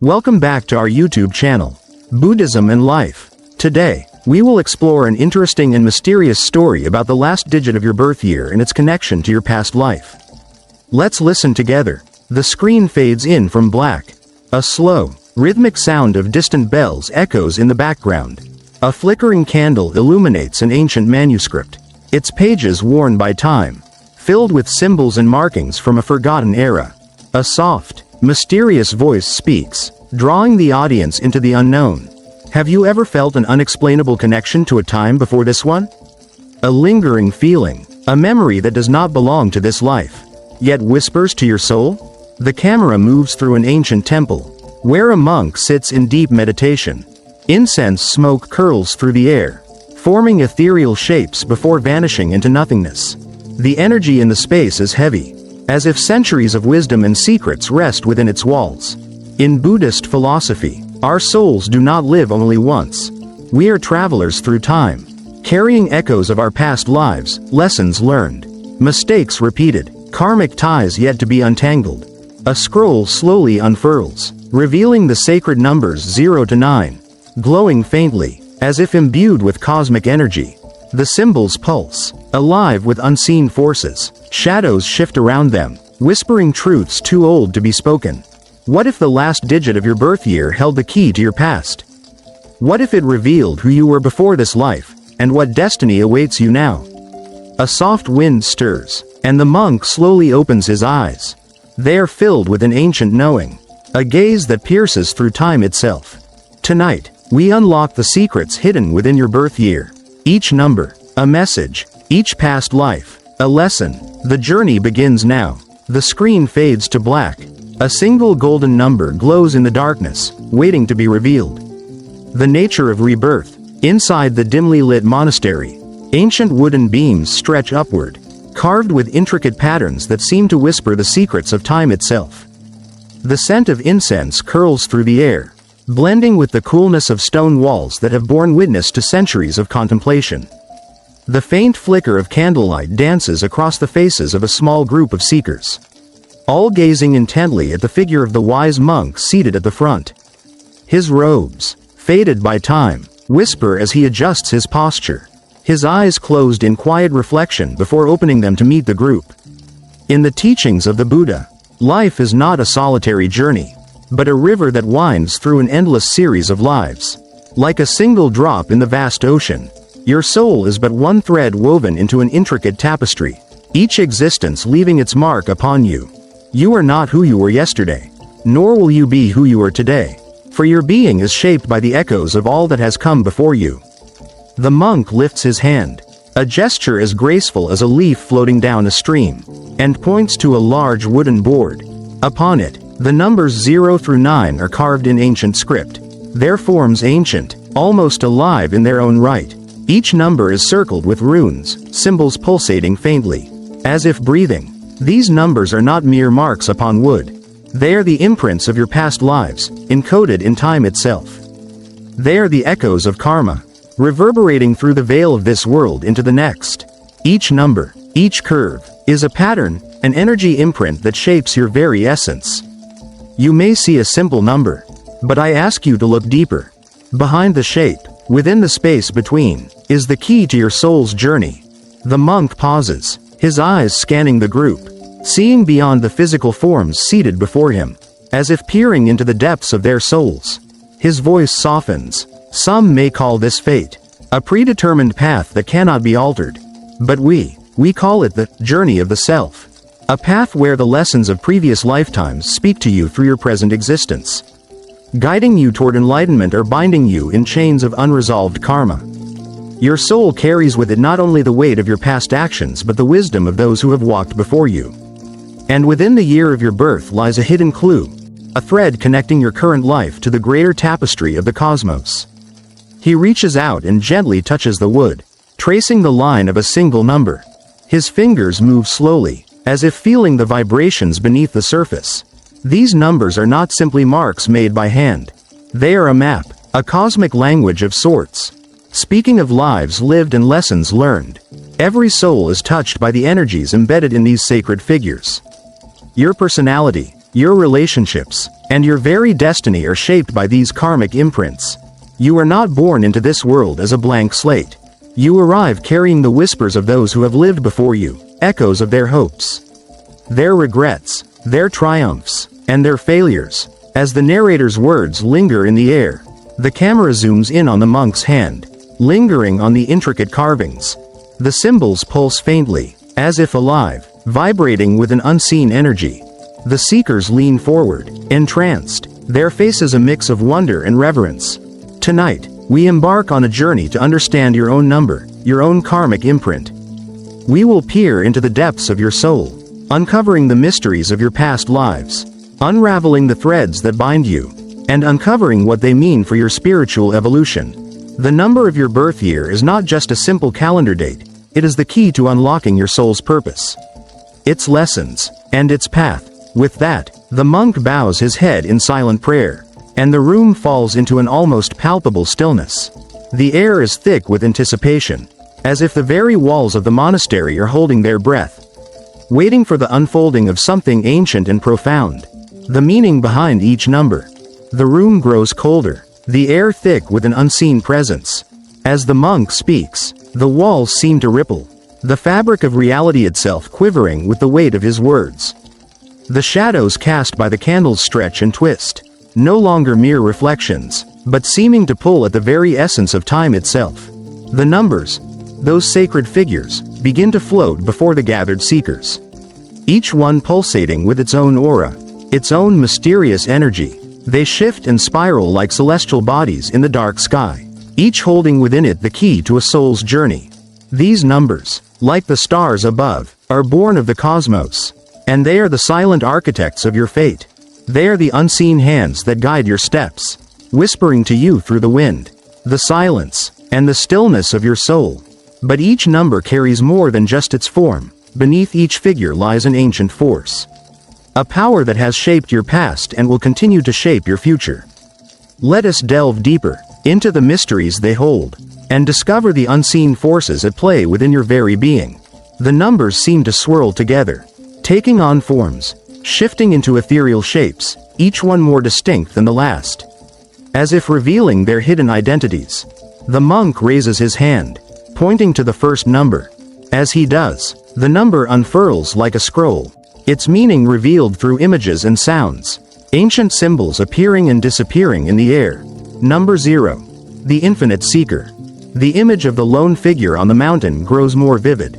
Welcome back to our YouTube channel, Buddhism and Life. Today, we will explore an interesting and mysterious story about the last digit of your birth year and its connection to your past life. Let's listen together. The screen fades in from black. A slow, rhythmic sound of distant bells echoes in the background. A flickering candle illuminates an ancient manuscript, its pages worn by time, filled with symbols and markings from a forgotten era. A soft, mysterious voice speaks, drawing the audience into the unknown. Have you ever felt an unexplainable connection to a time before this one? A lingering feeling, a memory that does not belong to this life, yet whispers to your soul? The camera moves through an ancient temple, where a monk sits in deep meditation. Incense smoke curls through the air, forming ethereal shapes before vanishing into nothingness. The energy in the space is heavy, as if centuries of wisdom and secrets rest within its walls. In Buddhist philosophy, our souls do not live only once. We are travelers through time, carrying echoes of our past lives, lessons learned, mistakes repeated, karmic ties yet to be untangled. A scroll slowly unfurls, revealing the sacred numbers 0 to 9, glowing faintly, as if imbued with cosmic energy. The symbols pulse, alive with unseen forces. Shadows shift around them, whispering truths too old to be spoken. What if the last digit of your birth year held the key to your past? What if it revealed who you were before this life, and what destiny awaits you now? A soft wind stirs, and the monk slowly opens his eyes. They are filled with an ancient knowing, a gaze that pierces through time itself. Tonight, we unlock the secrets hidden within your birth year. Each number, a message, each past life, a lesson. The journey begins now. The screen fades to black. A single golden number glows in the darkness, waiting to be revealed. The nature of rebirth. Inside the dimly lit monastery, ancient wooden beams stretch upward, carved with intricate patterns that seem to whisper the secrets of time itself. The scent of incense curls through the air, blending with the coolness of stone walls that have borne witness to centuries of contemplation. The faint flicker of candlelight dances across the faces of a small group of seekers, all gazing intently at the figure of the wise monk seated at the front. His robes, faded by time, whisper as he adjusts his posture, his eyes closed in quiet reflection before opening them to meet the group. In the teachings of the Buddha, life is not a solitary journey, but a river that winds through an endless series of lives. Like a single drop in the vast ocean, your soul is but one thread woven into an intricate tapestry, each existence leaving its mark upon you. You are not who you were yesterday, nor will you be who you are today, for your being is shaped by the echoes of all that has come before you. The monk lifts his hand, a gesture as graceful as a leaf floating down a stream, and points to a large wooden board. Upon it, the numbers 0 through 9 are carved in ancient script, their forms ancient, almost alive in their own right. Each number is circled with runes, symbols pulsating faintly, as if breathing. These numbers are not mere marks upon wood. They are the imprints of your past lives, encoded in time itself. They are the echoes of karma, reverberating through the veil of this world into the next. Each number, each curve, is a pattern, an energy imprint that shapes your very essence. You may see a simple number, but I ask you to look deeper. Behind the shape, within the space between, is the key to your soul's journey. The monk pauses, his eyes scanning the group, seeing beyond the physical forms seated before him, as if peering into the depths of their souls. His voice softens. Some may call this fate, a predetermined path that cannot be altered. But we call it the journey of the self, a path where the lessons of previous lifetimes speak to you through your present existence, guiding you toward enlightenment or binding you in chains of unresolved karma. Your soul carries with it not only the weight of your past actions but the wisdom of those who have walked before you. And within the year of your birth lies a hidden clue, a thread connecting your current life to the greater tapestry of the cosmos. He reaches out and gently touches the wood, tracing the line of a single number. His fingers move slowly, as if feeling the vibrations beneath the surface. These numbers are not simply marks made by hand. They are a map, a cosmic language of sorts, speaking of lives lived and lessons learned. Every soul is touched by the energies embedded in these sacred figures. Your personality, your relationships, and your very destiny are shaped by these karmic imprints. You are not born into this world as a blank slate. You arrive carrying the whispers of those who have lived before you, echoes of their hopes, their regrets, their triumphs, and their failures. As the narrator's words linger in the air, the camera zooms in on the monk's hand, lingering on the intricate carvings. The symbols pulse faintly, as if alive, vibrating with an unseen energy. The seekers lean forward, entranced, their faces a mix of wonder and reverence. Tonight, we embark on a journey to understand your own number, your own karmic imprint. We will peer into the depths of your soul, uncovering the mysteries of your past lives, unraveling the threads that bind you, and uncovering what they mean for your spiritual evolution. The number of your birth year is not just a simple calendar date, it is the key to unlocking your soul's purpose, its lessons, and its path. With that, the monk bows his head in silent prayer, and the room falls into an almost palpable stillness. The air is thick with anticipation, as if the very walls of the monastery are holding their breath, waiting for the unfolding of something ancient and profound. The meaning behind each number. The room grows colder, the air thick with an unseen presence. As the monk speaks, the walls seem to ripple, the fabric of reality itself quivering with the weight of his words. The shadows cast by the candles stretch and twist, no longer mere reflections, but seeming to pull at the very essence of time itself. The numbers, those sacred figures, begin to float before the gathered seekers, each one pulsating with its own aura, its own mysterious energy. They shift and spiral like celestial bodies in the dark sky, each holding within it the key to a soul's journey. These numbers, like the stars above, are born of the cosmos, and they are the silent architects of your fate. They are the unseen hands that guide your steps, whispering to you through the wind, the silence, and the stillness of your soul. But each number carries more than just its form. Beneath each figure lies an ancient force, a power that has shaped your past and will continue to shape your future. Let us delve deeper into the mysteries they hold, and discover the unseen forces at play within your very being. The numbers seem to swirl together, taking on forms, shifting into ethereal shapes, each one more distinct than the last, as if revealing their hidden identities. The monk raises his hand, pointing to the first number. As he does, the number unfurls like a scroll, its meaning revealed through images and sounds, ancient symbols appearing and disappearing in the air. Number 0. The infinite seeker. The image of the lone figure on the mountain grows more vivid.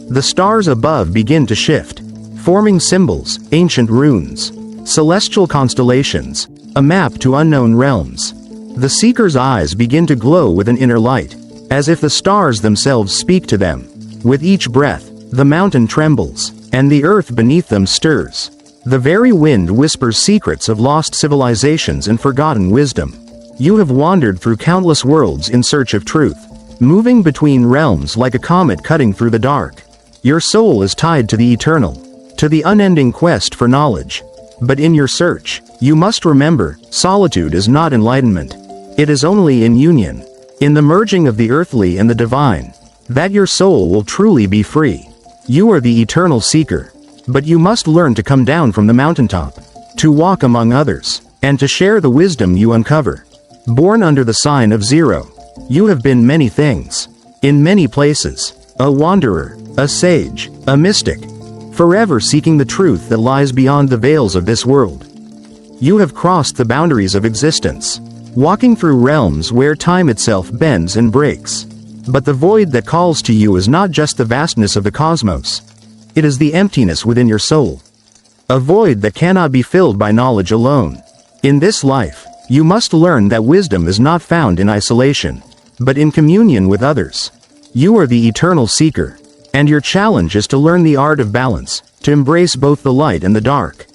The stars above begin to shift, forming symbols, ancient runes, celestial constellations, a map to unknown realms. The seeker's eyes begin to glow with an inner light, as if the stars themselves speak to them. With each breath, the mountain trembles, and the earth beneath them stirs. The very wind whispers secrets of lost civilizations and forgotten wisdom. You have wandered through countless worlds in search of truth, moving between realms like a comet cutting through the dark. Your soul is tied to the eternal, to the unending quest for knowledge. But in your search, you must remember, solitude is not enlightenment. It is only in union, in the merging of the earthly and the divine, that your soul will truly be free. You are the eternal seeker, but you must learn to come down from the mountaintop, to walk among others, and to share the wisdom you uncover. Born under the sign of 0, you have been many things, in many places, a wanderer, a sage, a mystic, forever seeking the truth that lies beyond the veils of this world. You have crossed the boundaries of existence, walking through realms where time itself bends and breaks. But the void that calls to you is not just the vastness of the cosmos. It is the emptiness within your soul. A void that cannot be filled by knowledge alone. In this life, you must learn that wisdom is not found in isolation, but in communion with others. You are the eternal seeker, and your challenge is to learn the art of balance, to embrace both the light and the dark,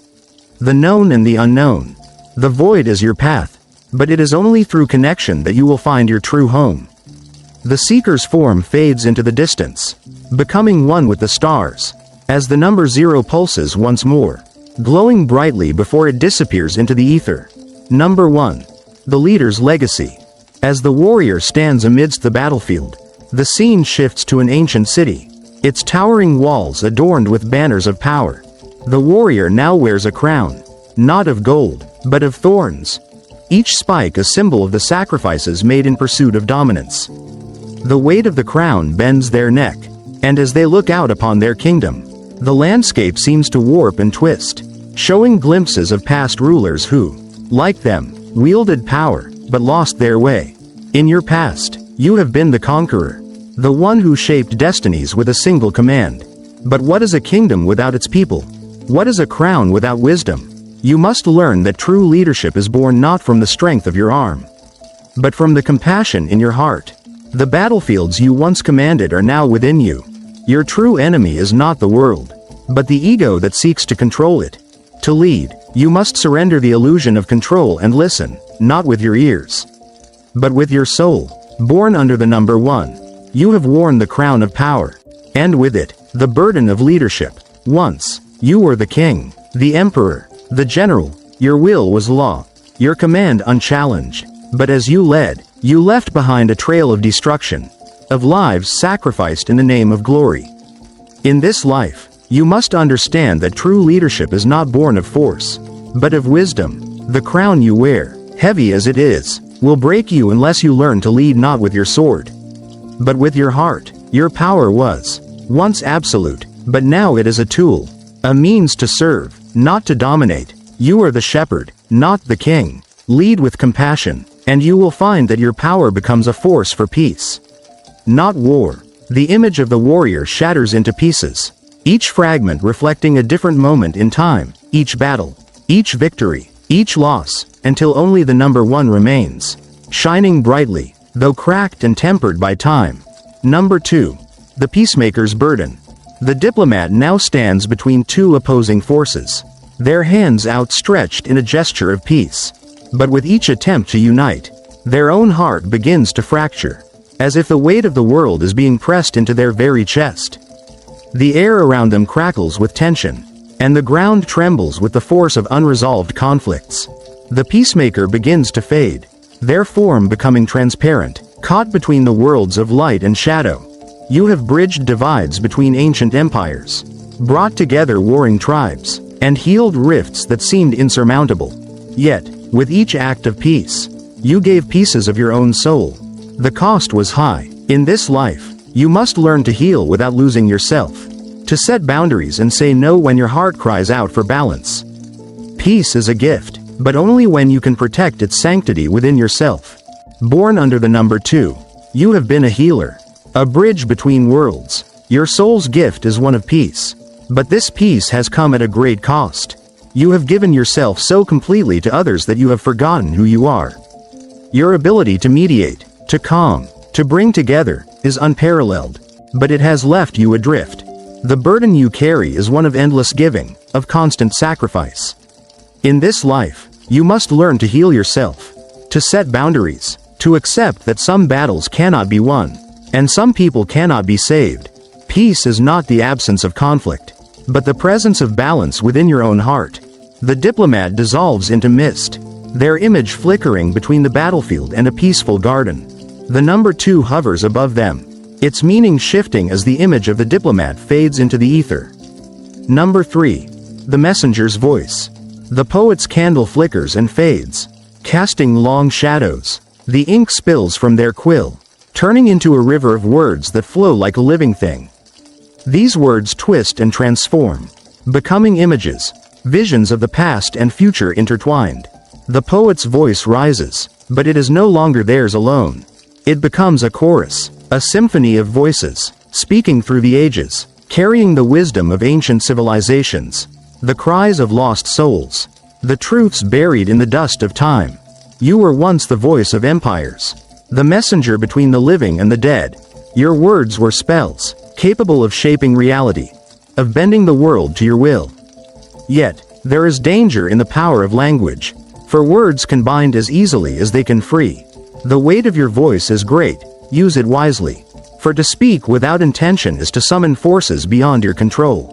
the known and the unknown. The void is your path, but it is only through connection that you will find your true home. The seeker's form fades into the distance, becoming one with the stars, as the number 0 pulses once more, glowing brightly before it disappears into the ether. Number 1. The leader's legacy. As the warrior stands amidst the battlefield, the scene shifts to an ancient city, its towering walls adorned with banners of power. The warrior now wears a crown, not of gold, but of thorns. Each spike a symbol of the sacrifices made in pursuit of dominance. The weight of the crown bends their neck, and as they look out upon their kingdom, the landscape seems to warp and twist, showing glimpses of past rulers who, like them, wielded power, but lost their way. In your past, you have been the conqueror, the one who shaped destinies with a single command. But what is a kingdom without its people? What is a crown without wisdom? You must learn that true leadership is born not from the strength of your arm, but from the compassion in your heart. The battlefields you once commanded are now within you. Your true enemy is not the world, but the ego that seeks to control it. To lead, you must surrender the illusion of control and listen, not with your ears, but with your soul. Born under the number 1, you have worn the crown of power, and with it, the burden of leadership. Once, you were the king, the emperor, the general. Your will was law, your command unchallenged. But as you led, you left behind a trail of destruction, of lives sacrificed in the name of glory. In this life, you must understand that true leadership is not born of force, but of wisdom. The crown you wear, heavy as it is, will break you unless you learn to lead not with your sword, but with your heart. Your power was once absolute, but now it is a tool, a means to serve, not to dominate. You are the shepherd, not the king. Lead with compassion, and you will find that your power becomes a force for peace, not war. The image of the warrior shatters into pieces, each fragment reflecting a different moment in time, each battle, each victory, each loss, until only the number 1 remains, shining brightly, though cracked and tempered by time. Number 2. The peacemaker's burden. The diplomat now stands between two opposing forces, their hands outstretched in a gesture of peace. But with each attempt to unite, their own heart begins to fracture, as if the weight of the world is being pressed into their very chest. The air around them crackles with tension, and the ground trembles with the force of unresolved conflicts. The peacemaker begins to fade, their form becoming transparent, caught between the worlds of light and shadow. You have bridged divides between ancient empires, brought together warring tribes, and healed rifts that seemed insurmountable. Yet, with each act of peace, you gave pieces of your own soul. The cost was high. In this life, you must learn to heal without losing yourself, to set boundaries and say no when your heart cries out for balance. Peace is a gift, but only when you can protect its sanctity within yourself. Born under the number 2, you have been a healer, a bridge between worlds. Your soul's gift is one of peace, but this peace has come at a great cost. You have given yourself so completely to others that you have forgotten who you are. Your ability to mediate, to calm, to bring together, is unparalleled, but it has left you adrift. The burden you carry is one of endless giving, of constant sacrifice. In this life, you must learn to heal yourself, to set boundaries, to accept that some battles cannot be won, and some people cannot be saved. Peace is not the absence of conflict, but the presence of balance within your own heart. The diplomat dissolves into mist, their image flickering between the battlefield and a peaceful garden. The number 2 hovers above them, its meaning shifting as the image of the diplomat fades into the ether. Number 3. The messenger's voice. The poet's candle flickers and fades, casting long shadows. The ink spills from their quill, turning into a river of words that flow like a living thing. These words twist and transform, becoming images, visions of the past and future intertwined. The poet's voice rises, but it is no longer theirs alone. It becomes a chorus, a symphony of voices, speaking through the ages, carrying the wisdom of ancient civilizations, the cries of lost souls, the truths buried in the dust of time. You were once the voice of empires, the messenger between the living and the dead. Your words were spells, capable of shaping reality, of bending the world to your will. Yet, there is danger in the power of language, for words can bind as easily as they can free. The weight of your voice is great, use it wisely, for to speak without intention is to summon forces beyond your control.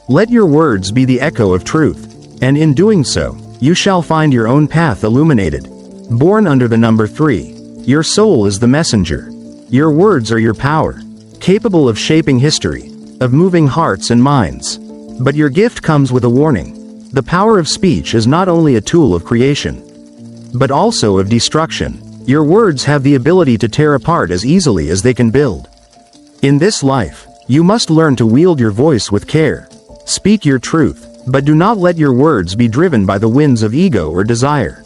Let your words be the echo of truth, and in doing so, you shall find your own path illuminated. Born under the number 3, your soul is the messenger. Your words are your power, capable of shaping history, of moving hearts and minds. But your gift comes with a warning. The power of speech is not only a tool of creation, but also of destruction. Your words have the ability to tear apart as easily as they can build. In this life, you must learn to wield your voice with care. Speak your truth, but do not let your words be driven by the winds of ego or desire.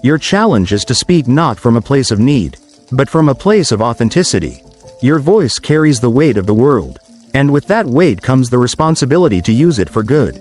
Your challenge is to speak not from a place of need, but from a place of authenticity. Your voice carries the weight of the world, and with that weight comes the responsibility to use it for good.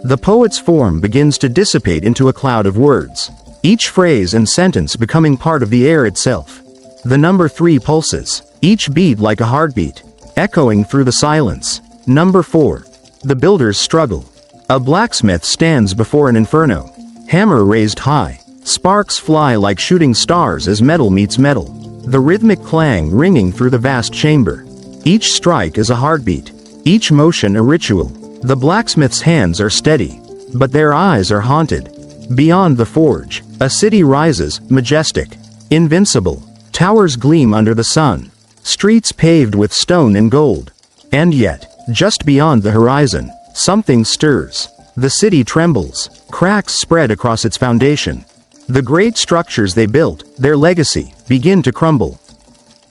The poet's form begins to dissipate into a cloud of words, each phrase and sentence becoming part of the air itself. The number 3 pulses, each beat like a heartbeat, echoing through the silence. Number 4. The builder's struggle. A blacksmith stands before an inferno, hammer raised high. Sparks fly like shooting stars as metal meets metal, the rhythmic clang ringing through the vast chamber. Each strike is a heartbeat, each motion a ritual. The blacksmith's hands are steady, but their eyes are haunted. Beyond the forge, a city rises, majestic, invincible. Towers gleam under the sun, streets paved with stone and gold. And yet, just beyond the horizon, something stirs. The city trembles, cracks spread across its foundation. The great structures they built, their legacy, begin to crumble.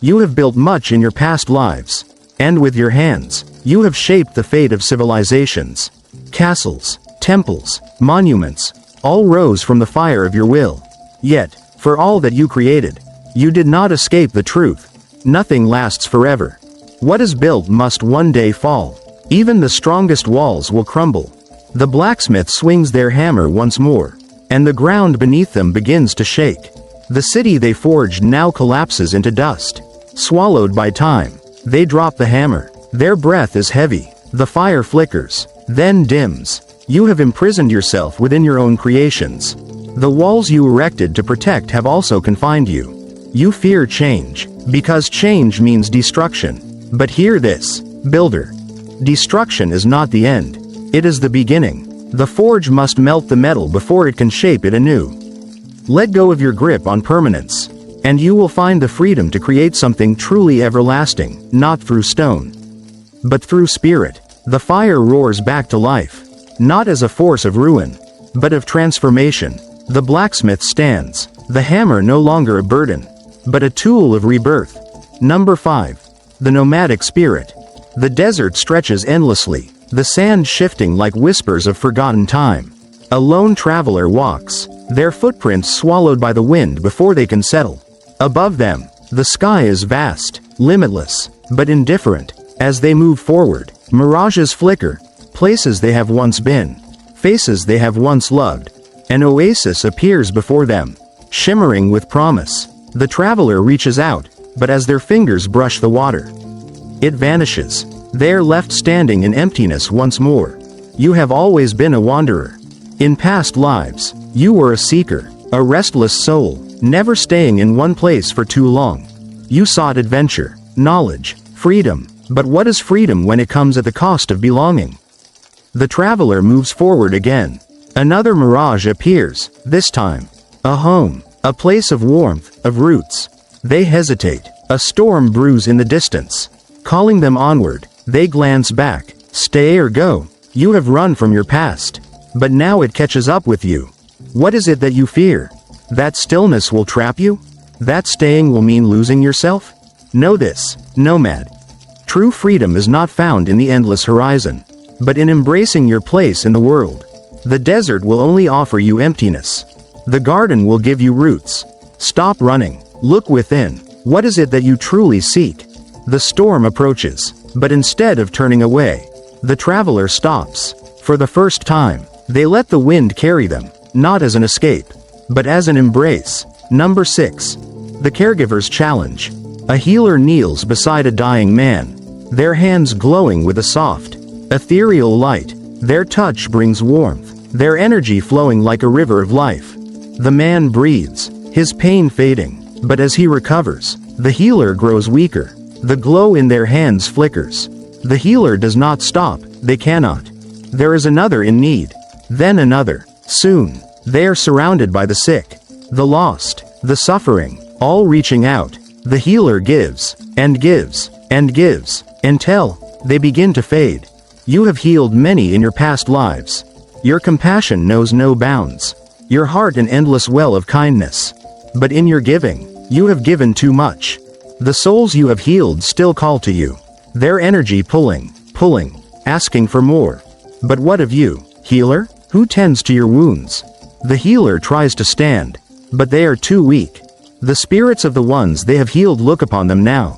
You have built much in your past lives, and with your hands, you have shaped the fate of civilizations. Castles, temples, monuments, all rose from the fire of your will. Yet, for all that you created, you did not escape the truth. Nothing lasts forever. What is built must one day fall. Even the strongest walls will crumble. The blacksmith swings their hammer once more, and the ground beneath them begins to shake. The city they forged now collapses into dust. Swallowed by time, they drop the hammer. Their breath is heavy. The fire flickers, then dims. You have imprisoned yourself within your own creations. The walls you erected to protect have also confined you. You fear change, because change means destruction. But hear this, builder. Destruction is not the end. It is the beginning. The forge must melt the metal before it can shape it anew. Let go of your grip on permanence, and you will find the freedom to create something truly everlasting, not through stone, but through spirit. The fire roars back to life, not as a force of ruin, but of transformation. The blacksmith stands, the hammer no longer a burden, but a tool of rebirth. Number 5. The nomadic spirit. The desert stretches endlessly, the sand shifting like whispers of forgotten time. A lone traveler walks, their footprints swallowed by the wind before they can settle. Above them, the sky is vast, limitless, but indifferent. As they move forward, mirages flicker, places they have once been, faces they have once loved. An oasis appears before them, shimmering with promise. The traveler reaches out, but as their fingers brush the water, it vanishes. They are left standing in emptiness once more. You have always been a wanderer. In past lives, you were a seeker, a restless soul, never staying in one place for too long. You sought adventure, knowledge, freedom, but what is freedom when it comes at the cost of belonging? The traveler moves forward again. Another mirage appears, this time. A home, a place of warmth, of roots. They hesitate. A storm brews in the distance, calling them onward. They glance back. Stay or go. You have run from your past, but now it catches up with you. What is it that you fear? That stillness will trap you? That staying will mean losing yourself? Know this, nomad. True freedom is not found in the endless horizon, but in embracing your place in the world. The desert will only offer you emptiness. The garden will give you roots. Stop running. Look within. What is it that you truly seek? The storm approaches, but instead of turning away, the traveler stops. For the first time, they let the wind carry them, not as an escape, but as an embrace. Number 6. The caregiver's challenge. A healer kneels beside a dying man, their hands glowing with a soft, ethereal light. Their touch brings warmth, their energy flowing like a river of life. The man breathes, his pain fading, but as he recovers, the healer grows weaker. The glow in their hands flickers. The healer does not stop, they cannot. There is another in need, then another. Soon, they are surrounded by the sick, the lost, the suffering, all reaching out. The healer gives, and gives, and gives, until they begin to fade. You have healed many in your past lives, Your compassion knows no bounds. Your heart an endless well of kindness. But in your giving, you have given too much. The souls you have healed still call to you. Their energy pulling, asking for more. But what of you, healer? Who tends to your wounds? The healer tries to stand, but they are too weak. The spirits of the ones they have healed look upon them now.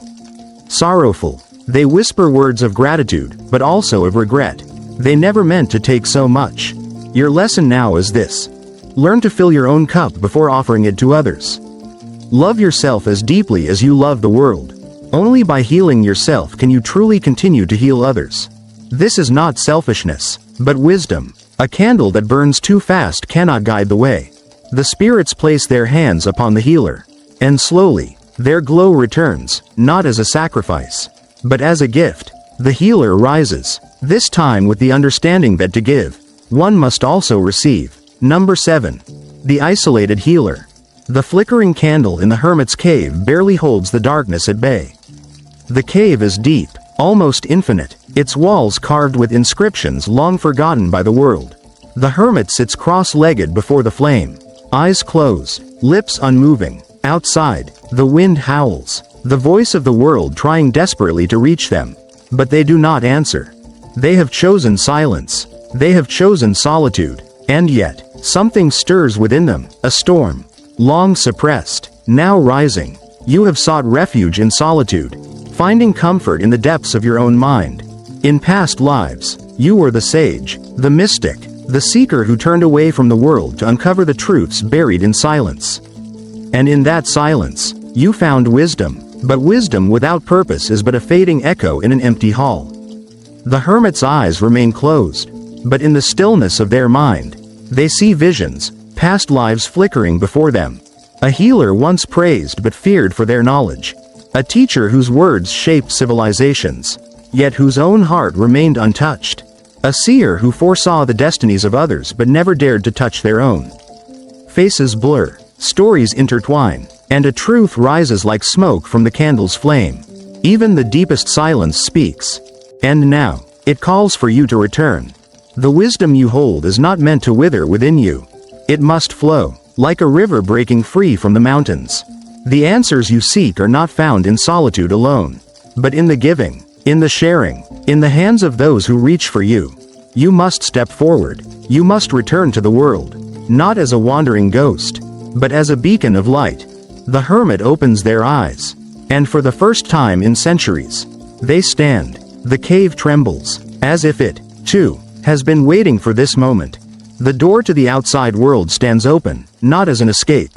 Sorrowful, they whisper words of gratitude, but also of regret. They never meant to take so much. Your lesson now is this. Learn to fill your own cup before offering it to others. Love yourself as deeply as you love the world. Only by healing yourself can you truly continue to heal others. This is not selfishness, but wisdom. A candle that burns too fast cannot guide the way. The spirits place their hands upon the healer, and slowly, their glow returns, not as a sacrifice, but as a gift. The healer rises, this time with the understanding that to give, one must also receive. Number 7. The isolated healer. The flickering candle in the hermit's cave barely holds the darkness at bay. The cave is deep, almost infinite, its walls carved with inscriptions long forgotten by the world. The hermit sits cross-legged before the flame, eyes closed, lips unmoving. Outside, the wind howls, the voice of the world trying desperately to reach them. But they do not answer. They have chosen silence. They have chosen solitude. And yet, something stirs within them, a storm. Long suppressed, now rising. You have sought refuge in solitude, finding comfort in the depths of your own mind. In past lives, you were the sage, the mystic, the seeker who turned away from the world to uncover the truths buried in silence. And in that silence, you found wisdom, but wisdom without purpose is but a fading echo in an empty hall. The hermit's eyes remain closed, but in the stillness of their mind, they see visions, past lives flickering before them. A healer once praised but feared for their knowledge. A teacher whose words shaped civilizations, yet whose own heart remained untouched. A seer who foresaw the destinies of others but never dared to touch their own. Faces blur, stories intertwine, and a truth rises like smoke from the candle's flame. Even the deepest silence speaks. And now, it calls for you to return. The wisdom you hold is not meant to wither within you. It must flow, like a river breaking free from the mountains. The answers you seek are not found in solitude alone, but in the giving, in the sharing, in the hands of those who reach for you. You must step forward. You must return to the world, not as a wandering ghost, but as a beacon of light. The hermit opens their eyes, and for the first time in centuries, they stand. The cave trembles, as if it, too, has been waiting for this moment. The door to the outside world stands open, not as an escape,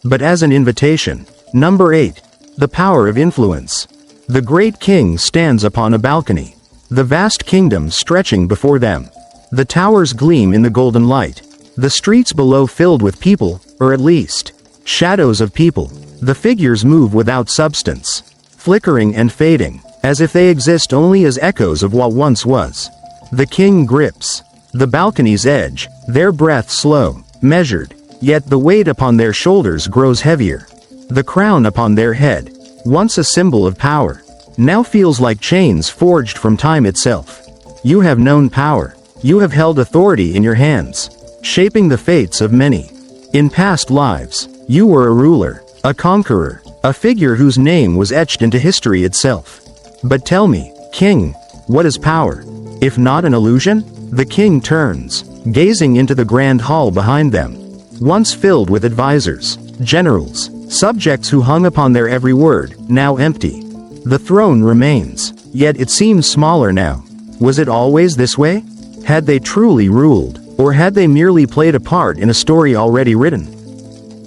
but as an invitation. Number 8. The power of influence. The great king stands upon a balcony, the vast kingdom stretching before them. The towers gleam in the golden light, the streets below filled with people, or at least, shadows of people. The figures move without substance, flickering and fading, as if they exist only as echoes of what once was. The king grips the balcony's edge, their breath slow, measured, yet the weight upon their shoulders grows heavier. The crown upon their head, once a symbol of power, now feels like chains forged from time itself. You have known power. You have held authority in your hands, shaping the fates of many. In past lives, you were a ruler, a conqueror, a figure whose name was etched into history itself. But tell me, king, what is power, if not an illusion? The king turns, gazing into the grand hall behind them, once filled with advisors, generals, subjects who hung upon their every word, now empty. The throne remains, yet it seems smaller now. Was it always this way? Had they truly ruled, or had they merely played a part in a story already written?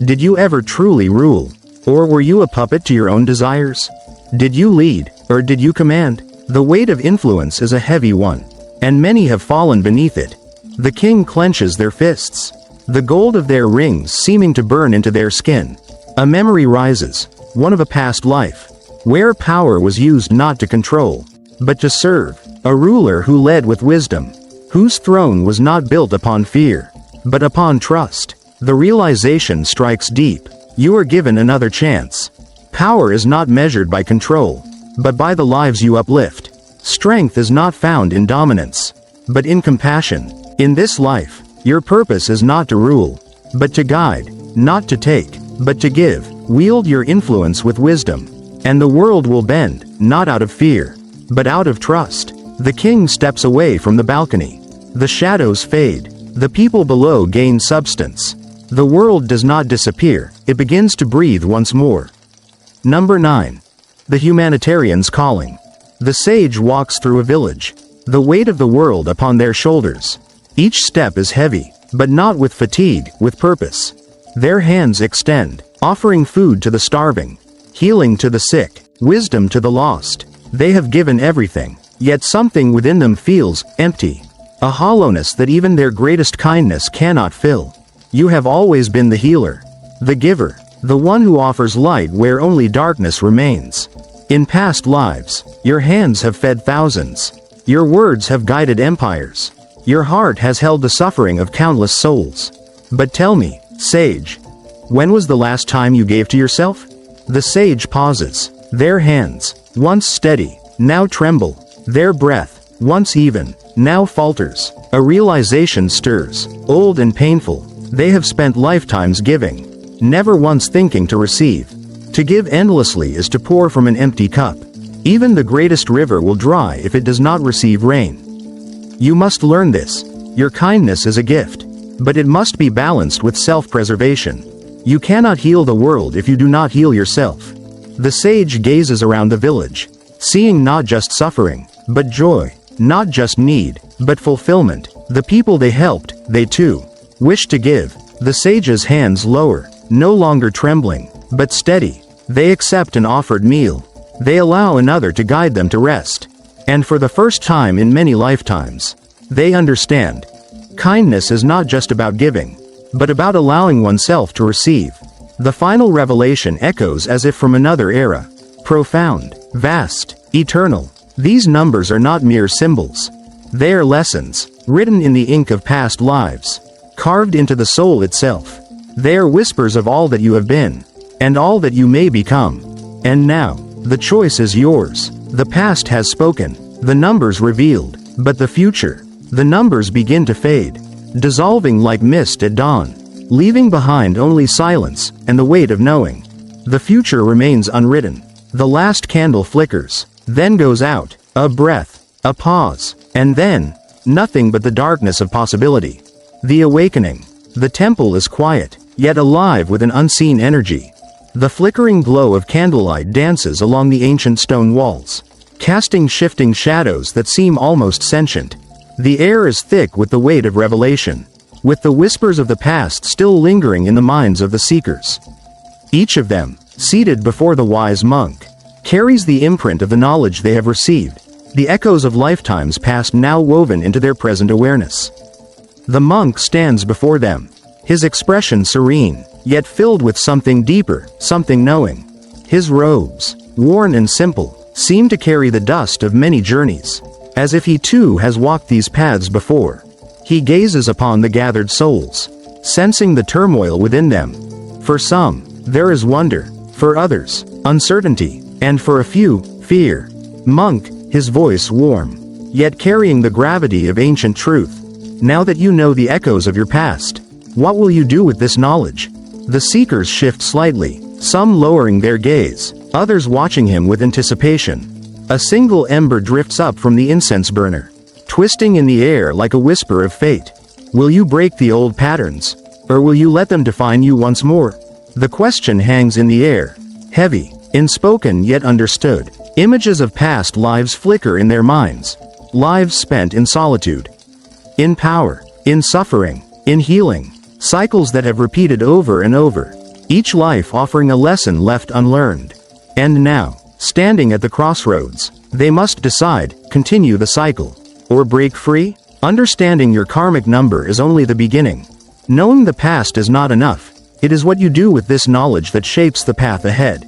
Did you ever truly rule, or were you a puppet to your own desires? Did you lead, or did you command? The weight of influence is a heavy one, and many have fallen beneath it. The king clenches their fists, the gold of their rings seeming to burn into their skin. A memory rises, one of a past life, where power was used not to control, but to serve. A ruler who led with wisdom, whose throne was not built upon fear, but upon trust. The realization strikes deep. You are given another chance. Power is not measured by control, but by the lives you uplift. Strength is not found in dominance, but in compassion. In this life, your purpose is not to rule, but to guide, not to take, but to give. Wield your influence with wisdom, and the world will bend, not out of fear, but out of trust. The king steps away from the balcony. The shadows fade. The people below gain substance. The world does not disappear, it begins to breathe once more. Number 9. The Humanitarian's Calling. The sage walks through a village, the weight of the world upon their shoulders. Each step is heavy, but not with fatigue, with purpose. Their hands extend, offering food to the starving, healing to the sick, wisdom to the lost. They have given everything, yet something within them feels empty. A hollowness that even their greatest kindness cannot fill. You have always been the healer, the giver, the one who offers light where only darkness remains. In past lives, your hands have fed thousands. Your words have guided empires. Your heart has held the suffering of countless souls. But tell me, sage, when was the last time you gave to yourself? The sage pauses. Their hands, once steady, now tremble. Their breath, once even, now falters. A realization stirs, old and painful. They have spent lifetimes giving, never once thinking to receive. To give endlessly is to pour from an empty cup. Even the greatest river will dry if it does not receive rain. You must learn this. Your kindness is a gift, but it must be balanced with self-preservation. You cannot heal the world if you do not heal yourself. The sage gazes around the village, seeing not just suffering, but joy, not just need, but fulfillment. The people they helped, they too wish to give. The sage's hands lower, no longer trembling, but steady. They accept an offered meal. They allow another to guide them to rest. And for the first time in many lifetimes, they understand. Kindness is not just about giving, but about allowing oneself to receive. The final revelation echoes as if from another era. Profound, vast, eternal. These numbers are not mere symbols. They are lessons, written in the ink of past lives, carved into the soul itself. They are whispers of all that you have been, and all that you may become. And now, the choice is yours. The past has spoken, the numbers revealed, but the future, the numbers begin to fade, dissolving like mist at dawn, leaving behind only silence and the weight of knowing. The future remains unwritten. The last candle flickers, then goes out, a breath, a pause, and then, nothing but the darkness of possibility. The awakening. The temple is quiet, yet alive with an unseen energy. The flickering glow of candlelight dances along the ancient stone walls, casting shifting shadows that seem almost sentient. The air is thick with the weight of revelation, with the whispers of the past still lingering in the minds of the seekers. Each of them, seated before the wise monk, carries the imprint of the knowledge they have received, the echoes of lifetimes past now woven into their present awareness. The monk stands before them, his expression serene, yet filled with something deeper, something knowing. His robes, worn and simple, seem to carry the dust of many journeys, as if he too has walked these paths before. He gazes upon the gathered souls, sensing the turmoil within them. For some, there is wonder, for others, uncertainty, and for a few, fear. Monk, his voice warm, yet carrying the gravity of ancient truth. Now that you know the echoes of your past, what will you do with this knowledge? The seekers shift slightly, some lowering their gaze, others watching him with anticipation. A single ember drifts up from the incense burner, twisting in the air like a whisper of fate. Will you break the old patterns, or will you let them define you once more? The question hangs in the air, heavy, unspoken yet understood. Images of past lives flicker in their minds, lives spent in solitude, in power, in suffering, in healing, cycles that have repeated over and over, each life offering a lesson left unlearned. And now, standing at the crossroads, they must decide, continue the cycle, or break free? Understanding your karmic number is only the beginning. Knowing the past is not enough. It is what you do with this knowledge that shapes the path ahead.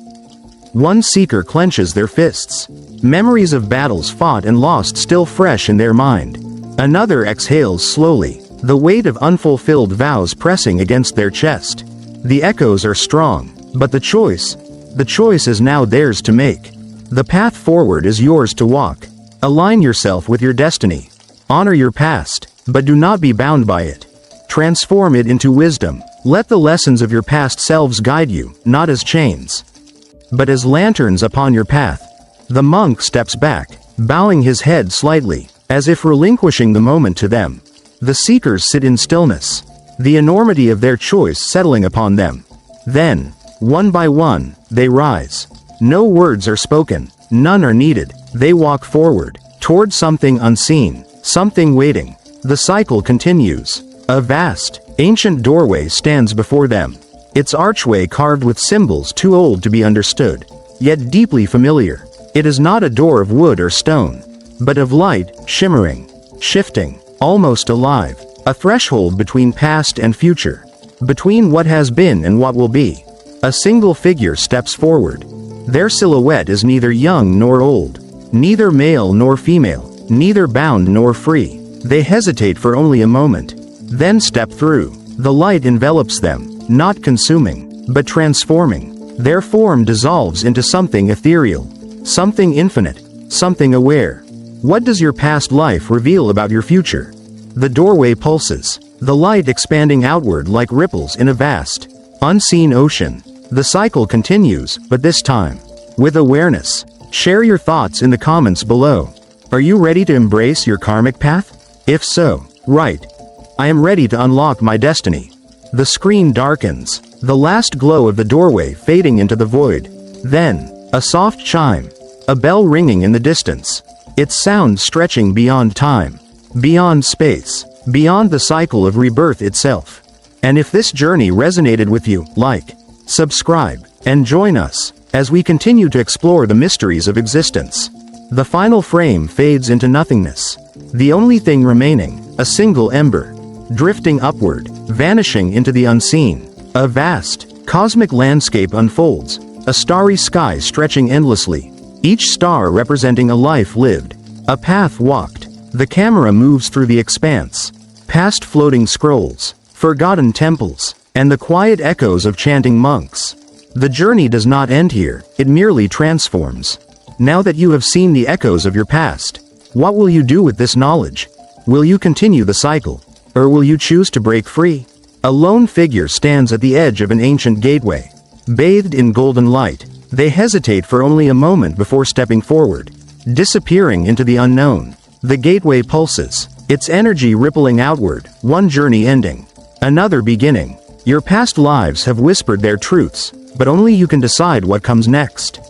One seeker clenches their fists, memories of battles fought and lost still fresh in their mind. Another exhales slowly, the weight of unfulfilled vows pressing against their chest. The echoes are strong, but the choice is now theirs to make. The path forward is yours to walk. Align yourself with your destiny. Honor your past, but do not be bound by it. Transform it into wisdom. Let the lessons of your past selves guide you, not as chains, but as lanterns upon your path. The monk steps back, bowing his head slightly, as if relinquishing the moment to them. The seekers sit in stillness, the enormity of their choice settling upon them. Then, one by one, they rise. No words are spoken, none are needed. They walk forward, toward something unseen, something waiting. The cycle continues. A vast, ancient doorway stands before them, its archway carved with symbols too old to be understood, yet deeply familiar. It is not a door of wood or stone, but of light, shimmering, shifting, almost alive, a threshold between past and future, between what has been and what will be. A single figure steps forward. Their silhouette is neither young nor old, neither male nor female, neither bound nor free. They hesitate for only a moment, then step through. The light envelops them, not consuming, but transforming. Their form dissolves into something ethereal, something infinite, something aware. What does your past life reveal about your future? The doorway pulses, the light expanding outward like ripples in a vast, unseen ocean. The cycle continues, but this time, with awareness. Share your thoughts in the comments below. Are you ready to embrace your karmic path? If so, write, "I am ready to unlock my destiny." The screen darkens, the last glow of the doorway fading into the void. Then, a soft chime, a bell ringing in the distance, its sound stretching beyond time, beyond space, beyond the cycle of rebirth itself. And if this journey resonated with you, like, subscribe, and join us as we continue to explore the mysteries of existence. The final frame fades into nothingness. The only thing remaining, a single ember, drifting upward, vanishing into the unseen. A vast, cosmic landscape unfolds, a starry sky stretching endlessly, each star representing a life lived, a path walked. The camera moves through the expanse, past floating scrolls, forgotten temples, and the quiet echoes of chanting monks. The journey does not end here, it merely transforms. Now that you have seen the echoes of your past, what will you do with this knowledge? Will you continue the cycle, or will you choose to break free? A lone figure stands at the edge of an ancient gateway, bathed in golden light. They hesitate for only a moment before stepping forward, disappearing into the unknown. The gateway pulses, its energy rippling outward, one journey ending, another beginning. Your past lives have whispered their truths, but only you can decide what comes next.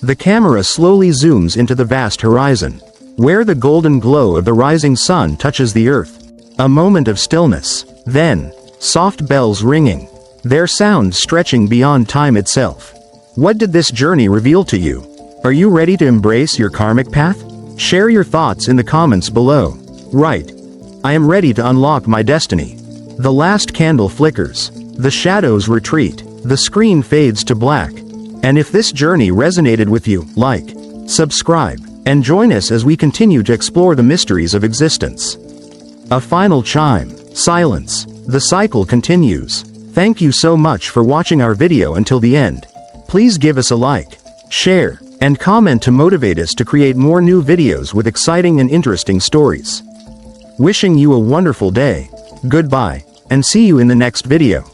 The camera slowly zooms into the vast horizon, where the golden glow of the rising sun touches the earth. A moment of stillness, then, soft bells ringing, their sound stretching beyond time itself. What did this journey reveal to you? Are you ready to embrace your karmic path? Share your thoughts in the comments below. Write, "I am ready to unlock my destiny." The last candle flickers, the shadows retreat, the screen fades to black. And if this journey resonated with you, like, subscribe, and join us as we continue to explore the mysteries of existence. A final chime, silence, the cycle continues. Thank you so much for watching our video until the end. Please give us a like, share, and comment to motivate us to create more new videos with exciting and interesting stories. Wishing you a wonderful day. Goodbye, and see you in the next video.